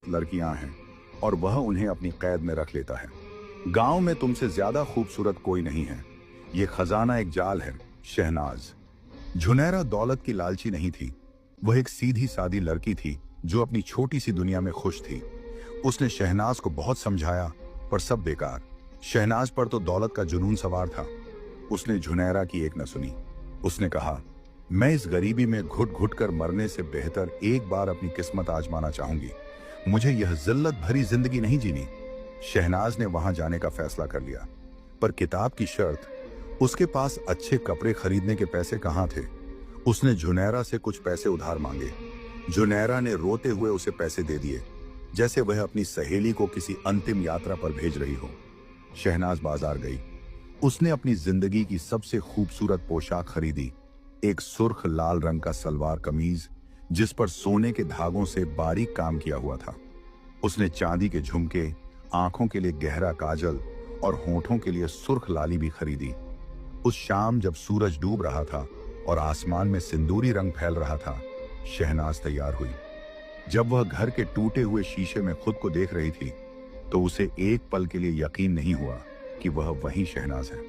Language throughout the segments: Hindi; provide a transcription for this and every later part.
लड़कियां हैं और वह उन्हें अपनी कैद में रख लेता है। गांव में तुमसे ज्यादा खूबसूरत कोई नहीं है। ये खजाना एक जाल है। शहनाज। झुनैरा दौलत की लालची नहीं थी। वह एक सीधी सादी लड़की थी जो अपनी छोटी सी दुनिया में खुश थी। उसने शहनाज को बहुत समझाया, पर सब बेकार। शहनाज पर तो दौलत का जुनून सवार था। उसने झुनैरा की एक न सुनी। उसने कहा, मैं इस गरीबी में घुट घुट कर मरने से बेहतर एक बार अपनी किस्मत आजमाना चाहूंगी। मुझे यह जिल्लत भरी जिंदगी नहीं जीनी। शहनाज ने वहां जाने का फैसला कर लिया, पर किताब की शर्त। उसके पास अच्छे कपड़े खरीदने के पैसे कहां थे। उसने झुनैरा से कुछ पैसे उधार मांगे। झुनैरा ने रोते हुए उसे पैसे दे दिए, जैसे वह अपनी सहेली को किसी अंतिम यात्रा पर भेज रही हो। शहनाज बाजार गई। उसने अपनी जिंदगी की सबसे खूबसूरत पोशाक खरीदी, एक सुर्ख लाल रंग का सलवार कमीज जिस पर सोने के धागों से बारीक काम किया हुआ था। उसने चांदी के झुमके, आंखों के लिए गहरा काजल और होठों के लिए सुर्ख लाली भी खरीदी। उस शाम जब सूरज डूब रहा था और आसमान में सिंदूरी रंग फैल रहा था, शहनाज तैयार हुई। जब वह घर के टूटे हुए शीशे में खुद को देख रही थी, तो उसे एक पल के लिए यकीन नहीं हुआ कि वह वही शहनाज है।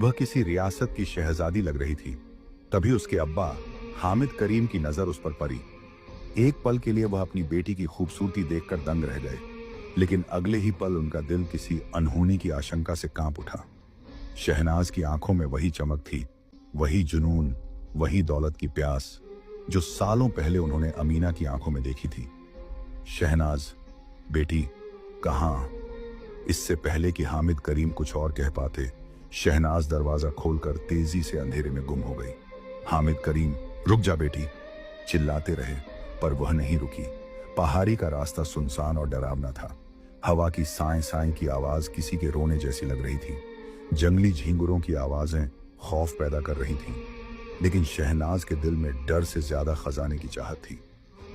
वह किसी रियासत की शहजादी लग रही थी। तभी उसके अब्बा हामिद करीम की नजर उस पर पड़ी। एक पल के लिए वह अपनी बेटी की खूबसूरती देखकर दंग रह गए, लेकिन अगले ही पल उनका दिल किसी अनहोनी की आशंका से कांप उठा। शहनाज की आंखों में वही चमक थी, वही जुनून, वही दौलत की प्यास जो सालों पहले उन्होंने अमीना की आंखों में देखी थी। शहनाज, बेटी, कहां? इससे पहले कि हामिद करीम कुछ और कह पाते, शहनाज दरवाजा खोलकर तेजी से अंधेरे में गुम हो गई। हामिद करीम, रुक जा बेटी, चिल्लाते रहे, पर वह नहीं रुकी। पहाड़ी का रास्ता सुनसान और डरावना था। हवा की साएं साएं की आवाज किसी के रोने जैसी लग रही थी। जंगली झींगुरों की आवाजें खौफ पैदा कर रही थीं, लेकिन शहनाज के दिल में डर से ज्यादा खजाने की चाहत थी।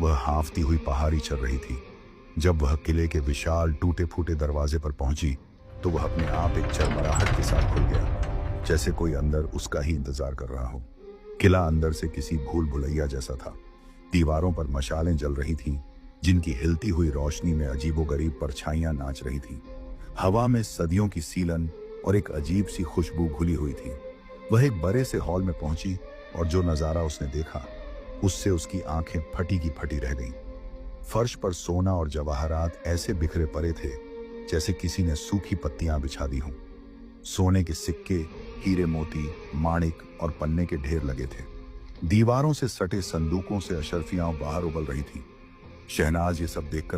वह हांफती हुई पहाड़ी चल रही थी। जब वह किले के विशाल टूटे फूटे दरवाजे पर पहुंची, तो वह अपने आप एक चरमराहट के साथ खुल गया, जैसे कोई अंदर उसका ही इंतजार कर रहा हो। किला अंदर से किसी भूल भुलैया जैसा था। दीवारों पर मशालें जल रही थीं, जिनकी हिलती हुई रोशनी में अजीबोगरीब परछाइयां नाच रही थीं। हवा में सदियों की सीलन और एक अजीब सी खुशबू घुली हुई थी। वह एक बड़े से हॉल में पहुंची और जो नजारा उसने देखा, उससे उसकी आंखें फटी की फटी रह गईं। फर्श पर सोना और जवाहरात ऐसे बिखरे पड़े थे जैसे किसी ने सूखी पत्तियां बिछा दी हों। सोने के सिक्के, हीरे मोती, माणिक और पन्ने के ढेर लगे थे। दीवारों से सटे संदूकों से अशर्फियां बाहर उबल रही थीं। शहनाज ये सब देखकर